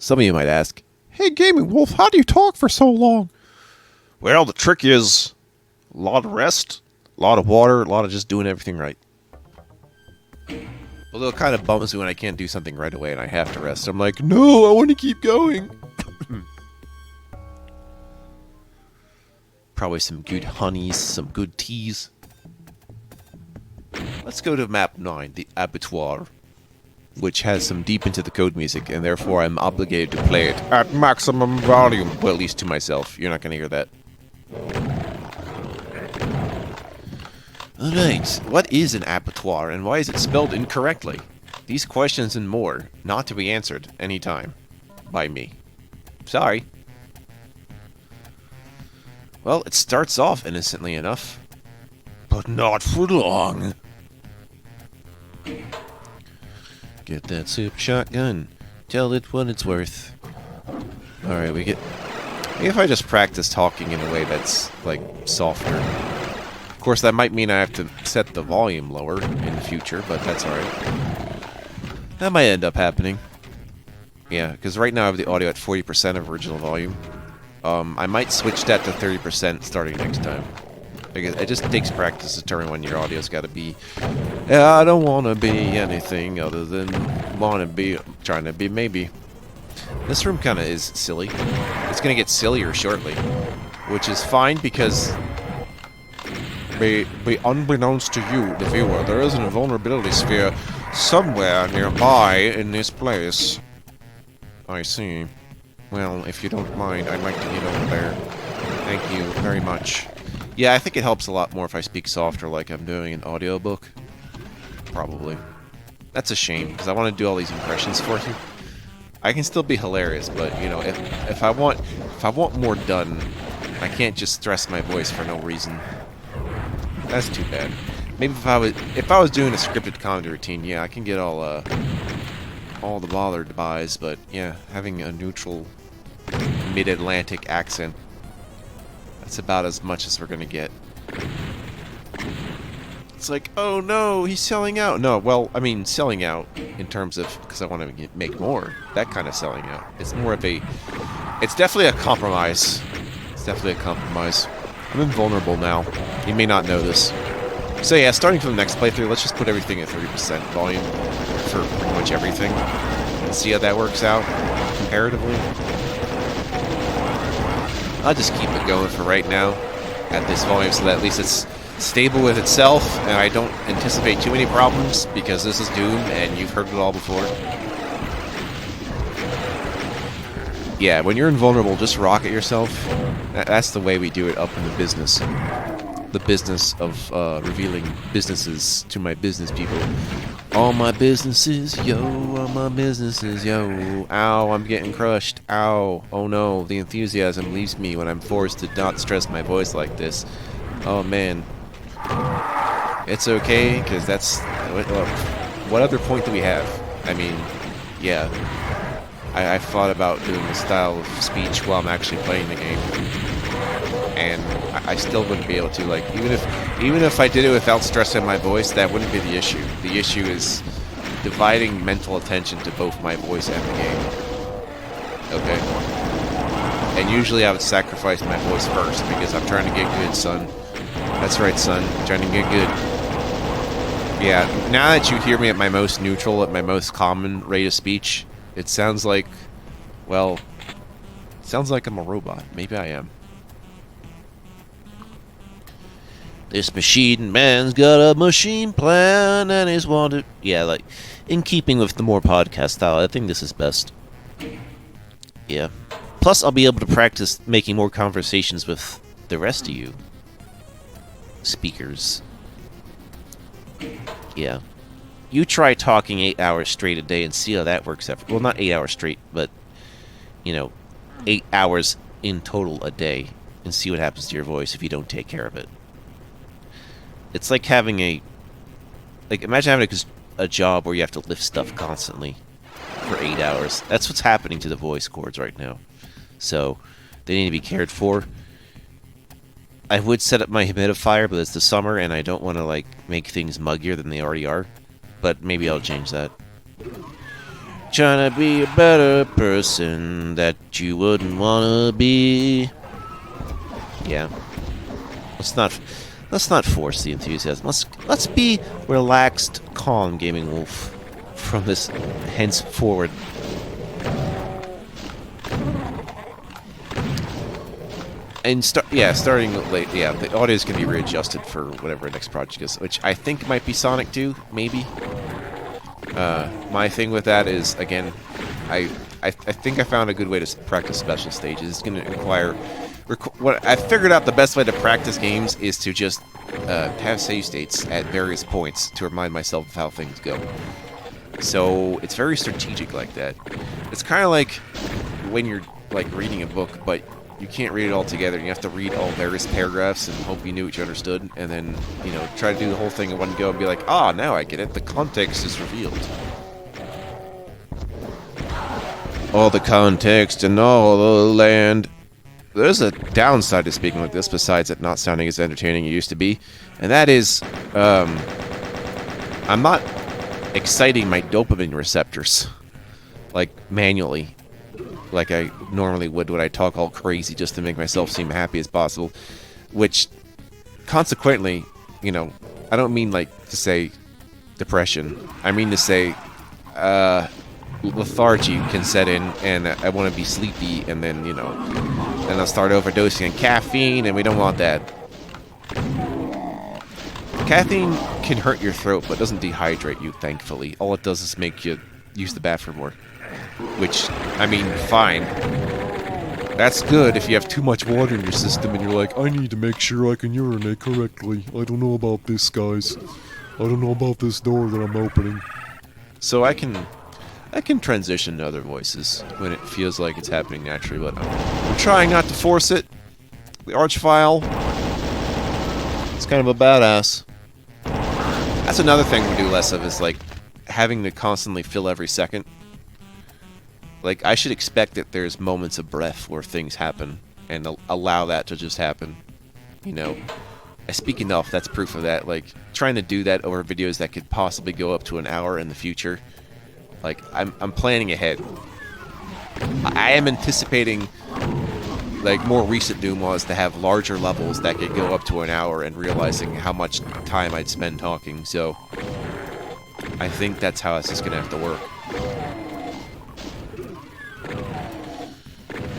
Some of you might ask, "Hey, Gaming Wolf, how do you talk for so long?" Well, the trick is a lot of rest, a lot of water, a lot of just doing everything right. Although it kind of bums me when I can't do something right away and I have to rest. I'm like, no, I want to keep going. Probably some good honeys, some good teas. Let's go to map 9, the abattoir, which has some deep into the code music, and therefore I'm obligated to play it at maximum volume. Well, at least to myself. You're not going to hear that. Alright, what is an abattoir, and why is it spelled incorrectly? These questions and more, not to be answered anytime. By me. Sorry. Well, it starts off innocently enough. But not for long. Get that super shotgun. Tell it what it's worth. Alright, we get... Maybe if I just practice talking in a way that's, like, softer. Of course, that might mean I have to set the volume lower in the future, but that's alright. That might end up happening. Yeah, because right now I have the audio at 40% of original volume. I might switch that to 30% starting next time. Because it just takes practice to determine when your audio's got to be... Yeah, I don't want to be anything other than want to be... Trying to be maybe. This room kind of is silly. It's going to get sillier shortly. Which is fine because... Be unbeknownst to you, the viewer, there is an invulnerability sphere somewhere nearby in this place. I see. Well, if you don't mind, I'd like to get over there. Thank you very much. Yeah, I think it helps a lot more if I speak softer like I'm doing an audiobook. Probably. That's a shame, because I want to do all these impressions for you. I can still be hilarious, but, you know, if I want more done, I can't just stress my voice for no reason. That's too bad. Maybe if I was doing a scripted comedy routine, yeah, I can get all the bothered buys, but yeah, having a neutral mid-Atlantic accent, that's about as much as we're gonna get. It's like, oh no, he's selling out. No, well, I mean, selling out in terms of, because I want to make more. That kind of selling out. It's more of a, it's definitely a compromise. It's definitely a compromise. I'm invulnerable now. You may not know this. So yeah, starting from the next playthrough, let's just put everything at 30% volume for pretty much everything. And see how that works out, comparatively. I'll just keep it going for right now at this volume so that at least it's stable with itself and I don't anticipate too many problems because this is Doom and you've heard it all before. Yeah, when you're invulnerable, just rocket yourself. That's the way we do it up in the business. The business of revealing businesses to my business people. All my businesses, yo, all my businesses, yo. Ow, I'm getting crushed. Ow. Oh no, the enthusiasm leaves me when I'm forced to not stress my voice like this. Oh man. It's okay, because that's... What other point do we have? I mean, yeah. I've thought about doing this style of speech while I'm actually playing the game. And I still wouldn't be able to, like, even if I did it without stressing my voice, that wouldn't be the issue. The issue is dividing mental attention to both my voice and the game. Okay? And usually I would sacrifice my voice first, because I'm trying to get good, son. That's right, son. I'm trying to get good. Yeah, now that you hear me at my most neutral, at my most common rate of speech, it sounds like, well, it sounds like I'm a robot. Maybe I am. This machine man's got a machine plan and he's wanted... Yeah, like, in keeping with the more podcast style, I think this is best. Yeah. Plus, I'll be able to practice making more conversations with the rest of you speakers. Yeah. You try talking 8 hours straight a day and see how that works out. Well, not 8 hours straight, but, you know, 8 hours in total a day and see what happens to your voice if you don't take care of it. It's like having a... Like, imagine having a job where you have to lift stuff constantly for 8 hours. That's what's happening to the voice cords right now. So, they need to be cared for. I would set up my humidifier, but it's the summer, and I don't want to, like, make things muggier than they already are. But maybe I'll change that. Trying to be a better person that you wouldn't wanna be. Yeah. Let's not force the enthusiasm. Let's be relaxed, calm, Gaming Wolf, from this henceforward. And starting late. Yeah, the audio is gonna be readjusted for whatever the next project is, which I think might be Sonic 2, maybe. My thing with that is, again, I think I found a good way to practice special stages. It's going to require... What I figured out, the best way to practice games is to just have save states at various points to remind myself of how things go. So it's very strategic like that. It's kind of like when you're like reading a book, but you can't read it all together. You have to read all various paragraphs and hope you knew what you understood, and then, you know, try to do the whole thing in one go and be like, ah, now I get it. The context is revealed. All the context and all the land. There's a downside to speaking like this, besides it not sounding as entertaining as it used to be, and that is, I'm not exciting my dopamine receptors, like, manually, like I normally would when I talk all crazy just to make myself seem happy as possible, which, consequently, you know, I don't mean, like, to say depression. I mean to say, lethargy can set in, and I want to be sleepy, and then, you know, then I'll start overdosing on caffeine, and we don't want that. Caffeine can hurt your throat, but doesn't dehydrate you, thankfully. All it does is make you use the bathroom more. Which, I mean, fine. That's good if you have too much water in your system and you're like, I need to make sure I can urinate correctly. I don't know about this, guys. I don't know about this door that I'm opening. So I can transition to other voices when it feels like it's happening naturally, but I'm trying not to force it. The Archvile, it's kind of a badass. That's another thing we do less of, is like having to constantly fill every second. Like, I should expect that there's moments of breath where things happen, and allow that to just happen. You know, I speak enough, that's proof of that. Like, trying to do that over videos that could possibly go up to an hour in the future. Like, I'm planning ahead. I am anticipating, like, more recent Doom was to have larger levels that could go up to an hour, and realizing how much time I'd spend talking, so I think that's how this is going to have to work.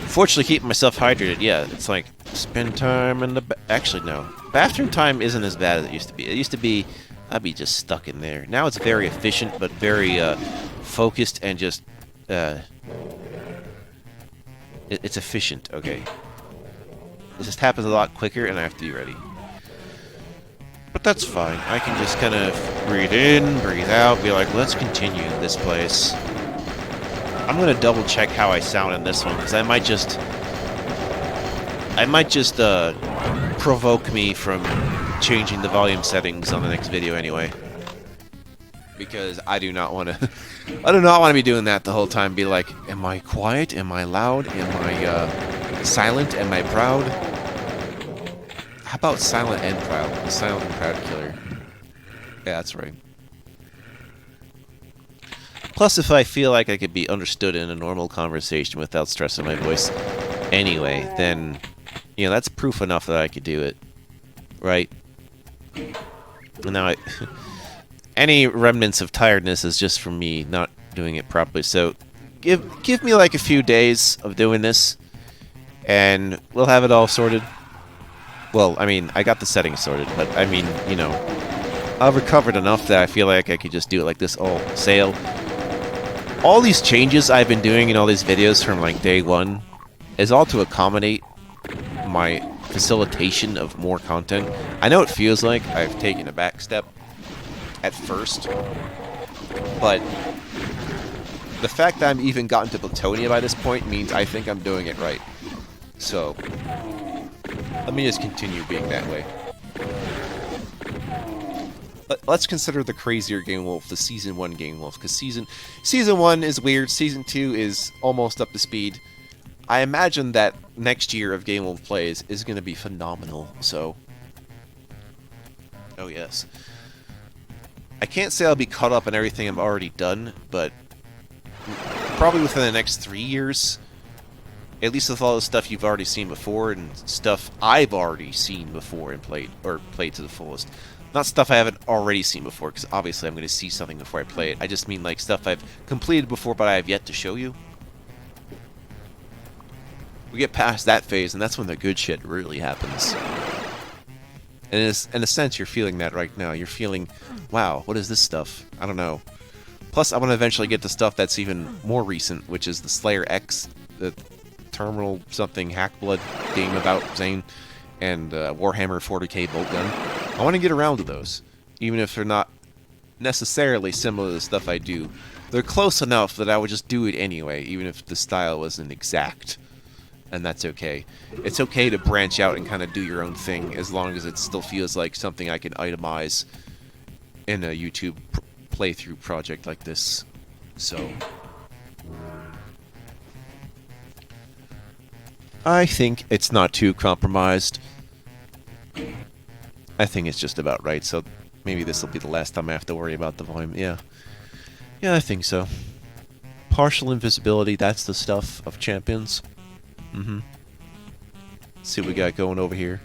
Fortunately, keeping myself hydrated, yeah, it's like, spend time in the... Actually, no. Bathroom time isn't as bad as it used to be. It used to be, I'd be just stuck in there. Now it's very efficient, but very focused and just... It's efficient, okay. It just happens a lot quicker, and I have to be ready. But that's fine. I can just kind of breathe in, breathe out, be like, let's continue this place. I'm gonna double check how I sound in this one, because I might just provoke me from changing the volume settings on the next video anyway. Because I do not want to be doing that the whole time. Be like, am I quiet? Am I loud? Am I silent? Am I proud? How about silent and proud? The silent and proud killer. Yeah, that's right. Plus, if I feel like I could be understood in a normal conversation without stressing my voice anyway, then, you know, that's proof enough that I could do it. Right? And now any remnants of tiredness is just from me not doing it properly. So, give me like a few days of doing this, and we'll have it all sorted. Well, I mean, I got the settings sorted, but I mean, you know, I've recovered enough that I feel like I could just do it like this all sail. All these changes I've been doing in all these videos from like day one is all to accommodate my facilitation of more content. I know it feels like I've taken a back step at first, but the fact that I'm even gotten to Plutonia by this point means I think I'm doing it right. So, let me just continue being that way. Let's consider the crazier Game Wolf the Season 1 Game Wolf, because Season 1 is weird, Season 2 is almost up to speed. I imagine that next year of Game Wolf plays is going to be phenomenal, so... Oh yes. I can't say I'll be caught up on everything I've already done, but probably within the next 3 years. At least with all the stuff you've already seen before and stuff I've already seen before and played to the fullest. Not stuff I haven't already seen before, because obviously I'm going to see something before I play it. I just mean like stuff I've completed before, but I have yet to show you. We get past that phase, and that's when the good shit really happens. And in a sense, you're feeling that right now. You're feeling, wow, what is this stuff? I don't know. Plus, I want to eventually get to stuff that's even more recent, which is the Slayer X, the Terminal something Hackblood game about Zane, and Warhammer 40k Bolt Gun. I want to get around to those, even if they're not necessarily similar to the stuff I do. They're close enough that I would just do it anyway, even if the style wasn't exact. And that's okay. It's okay to branch out and kind of do your own thing, as long as it still feels like something I can itemize in a YouTube playthrough project like this. So I think it's not too compromised. I think it's just about right, so maybe this will be the last time I have to worry about the volume. Yeah, I think so. Partial invisibility, that's the stuff of champions. See what we got going over here.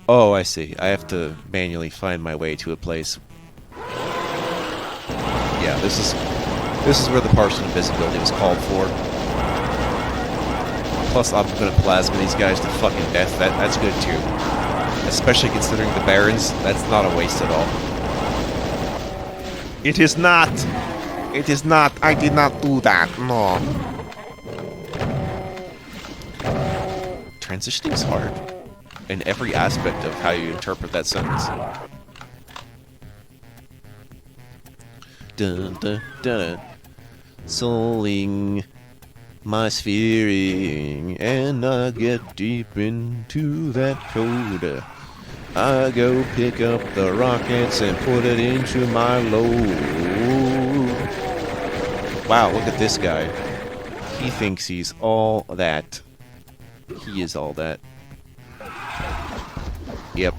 Oh, I see. I have to manually find my way to a place. Yeah, this is where the partial invisibility was called for. Plus, I'm gonna plasma these guys to fucking death. That's good too. Especially considering the Barons, that's not a waste at all. It is not! It is not! I did not do that, no. Transitioning's hard. In every aspect of how you interpret that sentence. Dun dun dun. Souling my sphering, and I get deep into that code. I go pick up the rockets and put it into my load. Wow, look at this guy. He thinks he's all that. He is all that. Yep.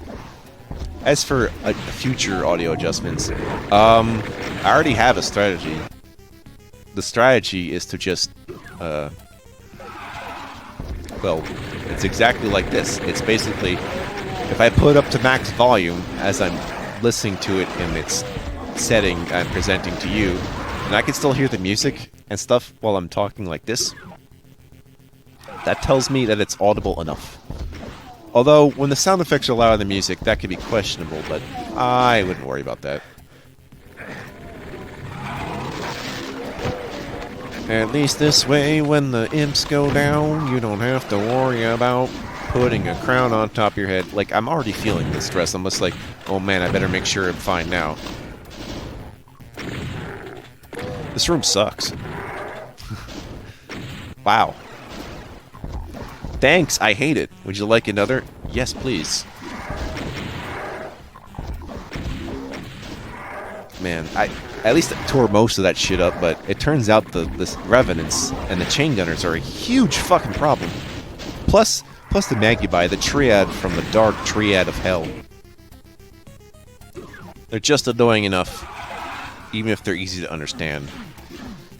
As for future audio adjustments, I already have a strategy. The strategy is to just, well, it's exactly like this. It's basically, if I put up to max volume as I'm listening to it in its setting I'm presenting to you, and I can still hear the music and stuff while I'm talking like this, that tells me that it's audible enough. Although, when the sound effects are louder than the music, that could be questionable, but I wouldn't worry about that. At least this way, when the imps go down, you don't have to worry about putting a crown on top of your head. Like, I'm already feeling the stress. I'm just like, oh man, I better make sure I'm fine now. This room sucks. Wow. Thanks, I hate it. Would you like another? Yes, please. Man, I at least tore most of that shit up, but it turns out the Revenants and the Chain Gunners are a huge fucking problem. Plus the Magubbai, the triad from the dark triad of hell. They're just annoying enough, even if they're easy to understand.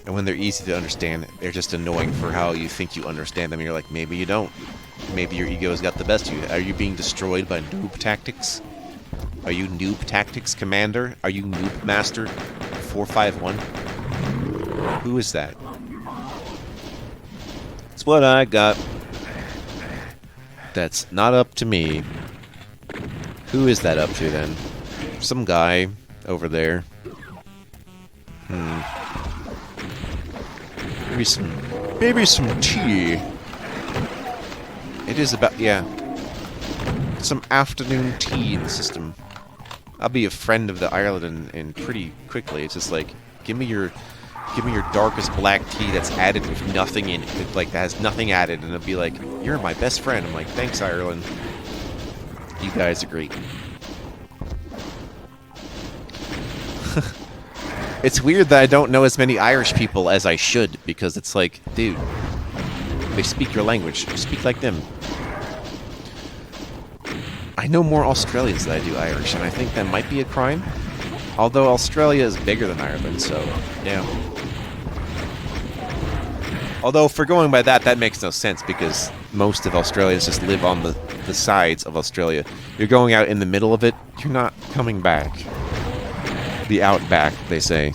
And when they're easy to understand, they're just annoying for how you think you understand them. You're like, maybe you don't. Maybe your ego has got the best of you. Are you being destroyed by noob tactics? Are you noob tactics commander? Are you noob master 451? Who is that? It's what I got. That's not up to me. Who is that up to then? Some guy over there. Maybe some tea. It is about, yeah. Some afternoon tea in the system. I'll be a friend of the Ireland in pretty quickly. It's just like, give me your darkest black tea that's added with nothing in it. Like, that has nothing added, and it'll be like, you're my best friend. I'm like, thanks, Ireland. You guys are great. It's weird that I don't know as many Irish people as I should, because it's like, dude, they speak your language. Speak like them. I know more Australians than I do Irish, and I think that might be a crime. Although Australia is bigger than Ireland, so, yeah. Although, if we're going by that, that makes no sense because most of Australians just live on the sides of Australia. You're going out in the middle of it, you're not coming back. The outback, they say,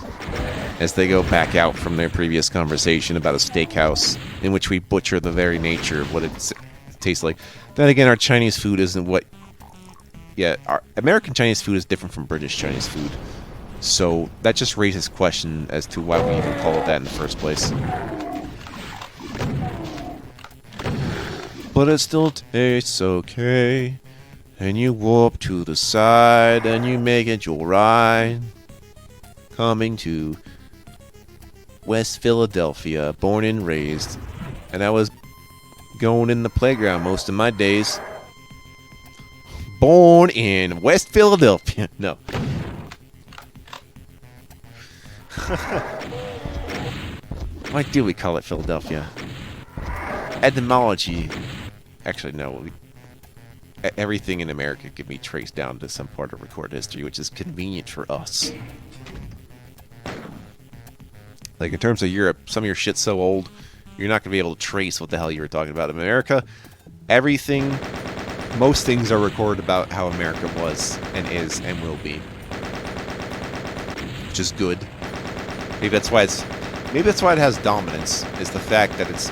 as they go back out from their previous conversation about a steakhouse in which we butcher the very nature of what it tastes like. Then again, our Chinese food isn't what... Yeah, our American Chinese food is different from British Chinese food. So that just raises question as to why we even call it that in the first place. But it still tastes okay. And you warp to the side and you make it your ride. Coming to West Philadelphia, born and raised. And I was going in the playground most of my days. Born in West Philadelphia. No. Why do we call it Philadelphia? Etymology. Actually, no. Everything in America can be traced down to some part of recorded history, which is convenient for us. Like, in terms of Europe, some of your shit's so old, you're not going to be able to trace what the hell you were talking about. In America, everything, most things are recorded about how America was and is and will be. Which is good. Maybe that's why it has dominance, is the fact that it's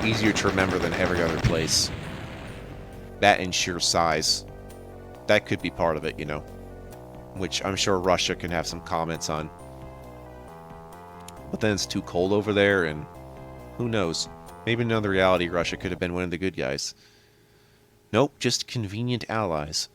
easier to remember than every other place. That and sheer size. That could be part of it, you know. Which I'm sure Russia can have some comments on. But then it's too cold over there, and who knows? Maybe in another reality, Russia could have been one of the good guys. Nope, just convenient allies.